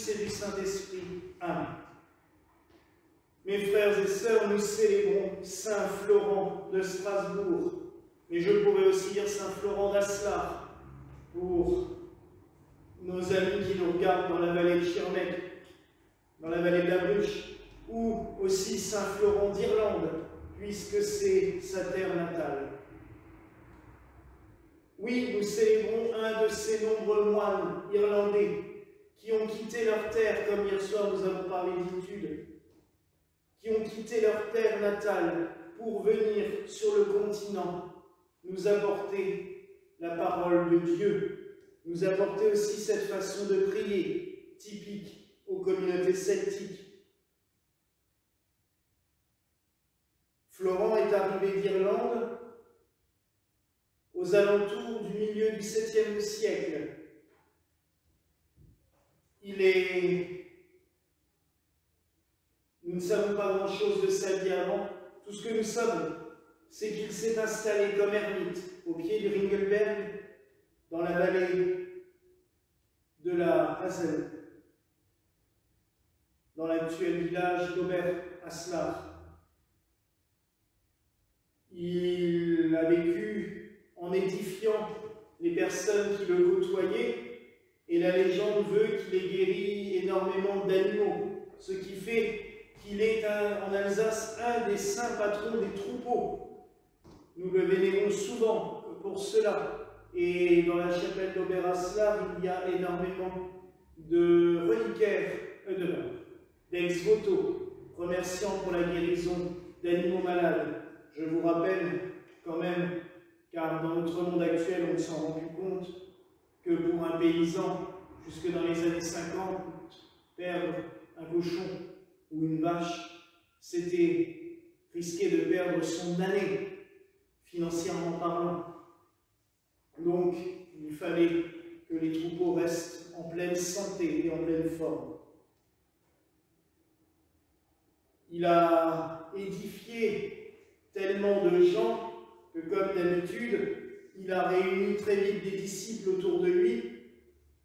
Fils et du Saint-Esprit. Amen. Mes frères et sœurs, nous célébrons Saint Florent de Strasbourg, mais je pourrais aussi dire Saint Florent d'Aslar, pour nos amis qui nous regardent dans la vallée de Schirmeck, dans la vallée de la Bruche, ou aussi Saint Florent d'Irlande, puisque c'est sa terre natale. Oui, nous célébrons un de ces nombreux moines irlandais qui ont quitté leur terre, comme hier soir nous avons parlé d'études, qui ont quitté leur terre natale pour venir sur le continent nous apporter la parole de Dieu, nous apporter aussi cette façon de prier typique aux communautés celtiques. Florent est arrivé d'Irlande aux alentours du milieu du 7e siècle. Nous ne savons pas grand-chose de sa vie avant. Tout ce que nous savons, c'est qu'il s'est installé comme ermite au pied du Ringelberg, dans la vallée de la Hazel, dans l'actuel village d'Ober-Aslar. Il a vécu en édifiant les personnes qui le côtoyaient, et la légende veut qu'il ait guéri énormément d'animaux, ce qui fait qu'il est en Alsace un des saints patrons des troupeaux. Nous le vénérons souvent pour cela, et dans la chapelle d'Ober-Aslar, il y a énormément de reliquaires, d'ex-voto, remerciant pour la guérison d'animaux malades. Je vous rappelle quand même, car dans notre monde actuel, on ne s'en rend plus compte, que pour un paysan, jusque dans les années 50, perdre un cochon ou une vache, c'était risquer de perdre son année, financièrement parlant. Donc, il fallait que les troupeaux restent en pleine santé et en pleine forme. Il a édifié tellement de gens que, comme d'habitude, il a réuni très vite des disciples autour de lui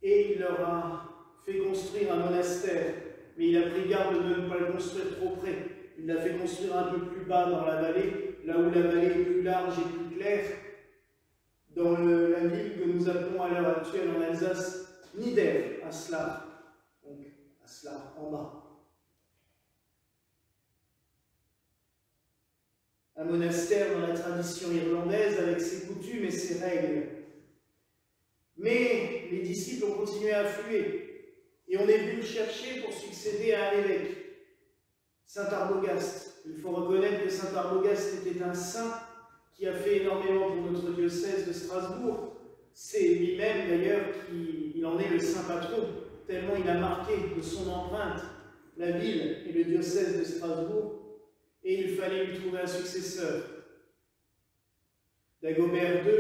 et il leur a fait construire un monastère. Mais il a pris garde de ne pas le construire trop près. Il l'a fait construire un peu plus bas dans la vallée, là où la vallée est plus large et plus claire, dans la ville que nous appelons à l'heure actuelle en Alsace Nieder-Aslar, donc Aslar en bas. Un monastère dans la tradition irlandaise avec ses coutumes et ses règles. Mais les disciples ont continué à affluer et on est venu le chercher pour succéder à un évêque, Saint Arbogast. Il faut reconnaître que Saint Arbogast était un saint qui a fait énormément pour notre diocèse de Strasbourg. C'est lui-même d'ailleurs qu'il en est le saint patron, tellement il a marqué de son empreinte la ville et le diocèse de Strasbourg. Et il fallait lui trouver un successeur. Dagobert II,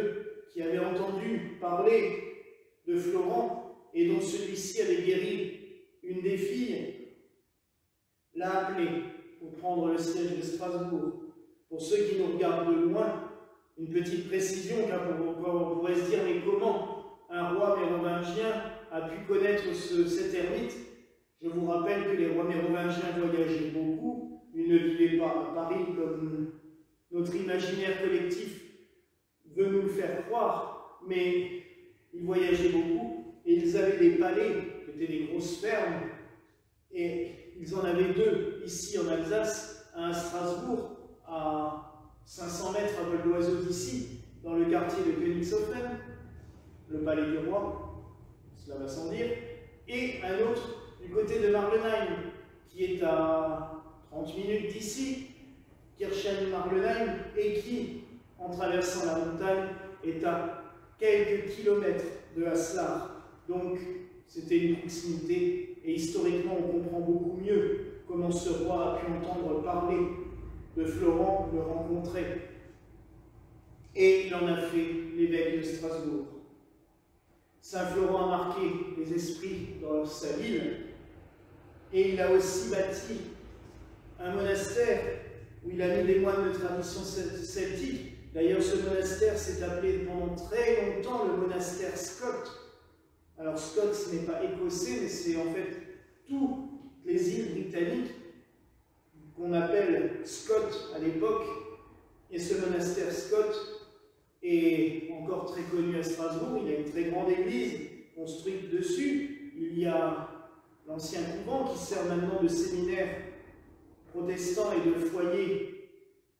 qui avait entendu parler de Florent et dont celui-ci avait guéri une des filles, l'a appelé pour prendre le siège de Strasbourg. Pour ceux qui nous regardent de loin, une petite précision, car on pourrait se dire, mais comment un roi mérovingien a pu connaître cet ermite? Je vous rappelle que les rois mérovingiens voyageaient beaucoup. Ils ne vivaient pas à Paris comme notre imaginaire collectif veut nous le faire croire, mais ils voyageaient beaucoup et ils avaient des palais qui étaient des grosses fermes, et ils en avaient deux ici en Alsace, un à Strasbourg, à 500 mètres à vol d'oiseau d'ici, dans le quartier de Königshofen, le palais du roi, cela va sans dire, et un autre du côté de Marlenheim, qui est à 30 minutes d'ici, Kirchen-Marlenheim, et qui, en traversant la montagne, est à quelques kilomètres de Aslar. Donc, c'était une proximité, et historiquement, on comprend beaucoup mieux comment ce roi a pu entendre parler de Florent, le rencontrer. Et il en a fait l'évêque de Strasbourg. Saint Florent a marqué les esprits dans sa ville, et il a aussi bâti un monastère où il a mis des moines de tradition celtique. D'ailleurs, ce monastère s'est appelé pendant très longtemps le monastère Scott. Alors Scott, ce n'est pas écossais, mais c'est en fait toutes les îles britanniques, qu'on appelle Scott à l'époque, et ce monastère Scott est encore très connu à Strasbourg. Il y a une très grande église construite dessus. Il y a l'ancien couvent qui sert maintenant de séminaire protestant et de foyer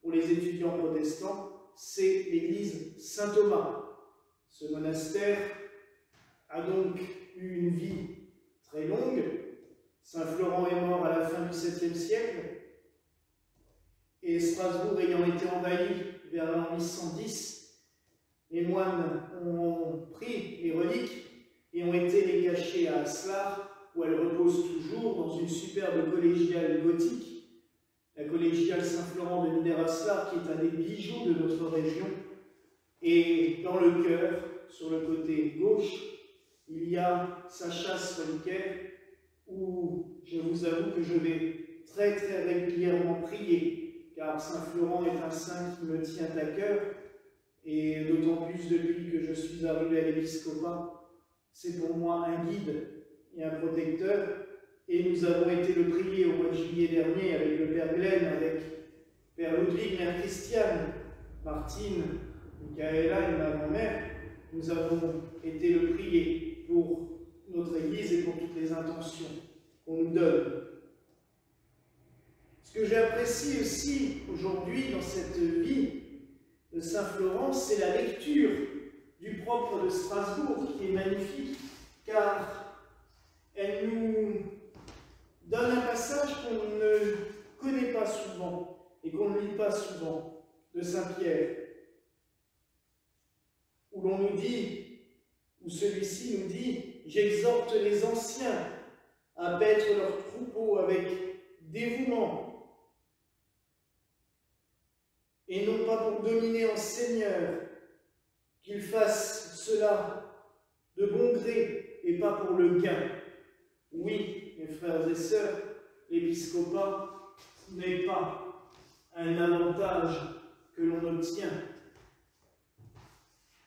pour les étudiants protestants. C'est l'église Saint-Thomas. Ce monastère a donc eu une vie très longue. Saint Florent est mort à la fin du 7e siècle, et Strasbourg ayant été envahi vers l'an 810, les moines ont pris les reliques et ont été les cacher à Aslar, où elles reposent toujours dans une superbe collégiale gothique, la collégiale Saint-Florent de Villers-Aslar, qui est un des bijoux de notre région. Et dans le chœur, sur le côté gauche, il y a sa chasse reliquaire, où je vous avoue que je vais très régulièrement prier, car Saint-Florent est un saint qui me tient à cœur, et d'autant plus depuis que je suis arrivé à l'épiscopat, c'est pour moi un guide et un protecteur, et nous avons été le prier au mois de juillet dernier avec le Père Glenn, avec Père Ludwig, Mère Christiane, Martine, Michaela et ma grand-mère. Nous avons été le prier pour notre Église et pour toutes les intentions qu'on nous donne. Ce que j'apprécie aussi aujourd'hui dans cette vie de Saint Florent, c'est la lecture du propre de Strasbourg, qui est magnifique, car elle nous donne un passage qu'on ne connaît pas souvent et qu'on ne lit pas souvent, de Saint Pierre, où l'on nous dit, où celui-ci nous dit « J'exhorte les anciens à paître leurs troupeaux avec dévouement, et non pas pour dominer en seigneur, qu'ils fassent cela de bon gré et pas pour le gain. » Oui, mes frères et sœurs, l'épiscopat n'est pas un avantage que l'on obtient.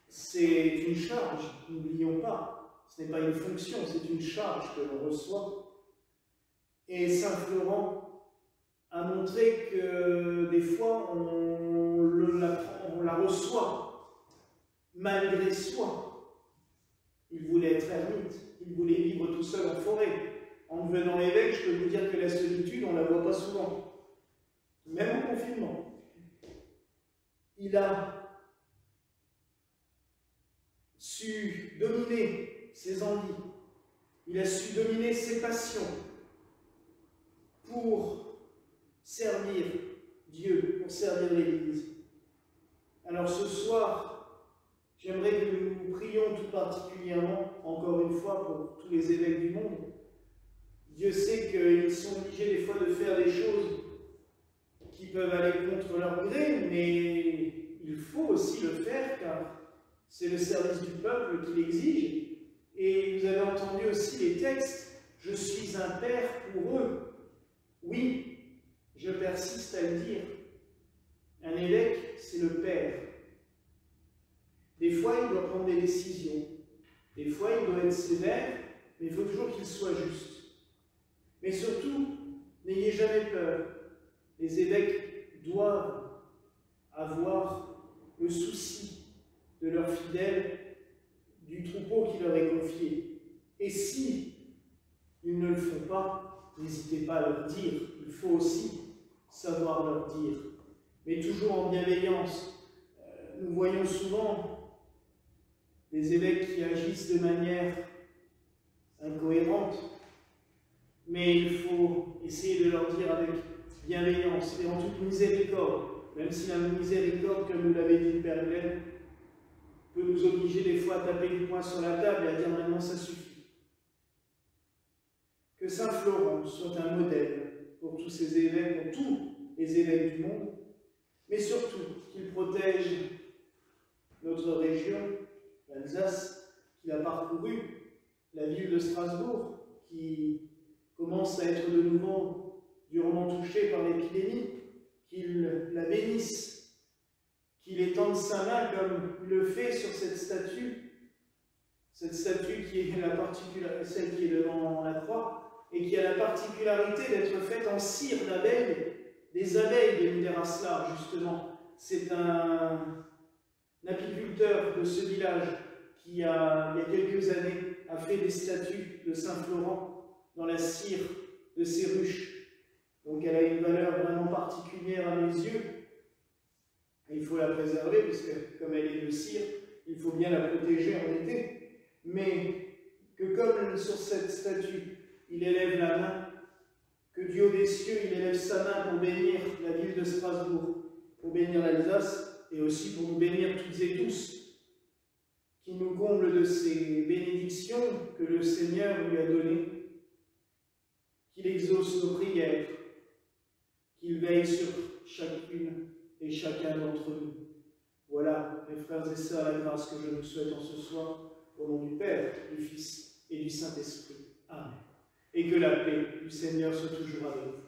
C'est une charge, n'oublions pas. Ce n'est pas une fonction, c'est une charge que l'on reçoit. Et Saint Florent a montré que des fois on la reçoit malgré soi. Il voulait être ermite, il voulait vivre tout seul en forêt. En devenant évêque, je peux vous dire que la solitude, on ne la voit pas souvent, même en confinement. Il a su dominer ses envies, il a su dominer ses passions pour servir Dieu, pour servir l'Église. Alors ce soir, j'aimerais que nous prions tout particulièrement, encore une fois, pour tous les évêques du monde. Dieu sait qu'ils sont obligés des fois de faire des choses qui peuvent aller contre leur gré, mais il faut aussi le faire, car c'est le service du peuple qui l'exige. Et vous avez entendu aussi les textes, « Je suis un père pour eux ». Oui, je persiste à le dire. Un évêque, c'est le père. Des fois, il doit prendre des décisions. Des fois, il doit être sévère, mais il faut toujours qu'il soit juste. Mais surtout, n'ayez jamais peur. Les évêques doivent avoir le souci de leurs fidèles, du troupeau qui leur est confié. Et si ils ne le font pas, n'hésitez pas à leur dire. Il faut aussi savoir leur dire. Mais toujours en bienveillance. Nous voyons souvent des évêques qui agissent de manière incohérente, mais il faut essayer de leur dire avec bienveillance et en toute miséricorde, même si la miséricorde, comme nous l'avait dit le Père Glenn, peut nous obliger des fois à taper du poing sur la table et à dire maintenant ça suffit. Que Saint Florent soit un modèle pour tous ces évêques, pour tous les évêques du monde, mais surtout qu'il protège notre région, l'Alsace, qu'il a parcouru, la ville de Strasbourg, qui commence à être de nouveau durement touchée par l'épidémie, qu'il la bénisse, qu'il étende sa main comme il le fait sur cette statue qui est celle qui est devant la croix, et qui a la particularité d'être faite en cire d'abeilles, des abeilles de Niederaslar, justement. C'est un apiculteur de ce village qui, il y a quelques années, a fait des statues de Saint-Florent dans la cire de ces ruches. Donc elle a une valeur vraiment particulière à mes yeux. Et il faut la préserver, puisque comme elle est de cire, il faut bien la protéger en été. Mais que comme sur cette statue, il élève la main, que du haut des cieux, il élève sa main pour bénir la ville de Strasbourg, pour bénir l'Alsace, et aussi pour nous bénir toutes et tous, qui nous comble de ces bénédictions que le Seigneur lui a données, qu'il exauce nos prières, qu'il veille sur chacune et chacun d'entre nous. Voilà, mes frères et sœurs, la grâce que je nous souhaite en ce soir, au nom du Père, du Fils et du Saint-Esprit. Amen. Et que la paix du Seigneur soit toujours avec vous.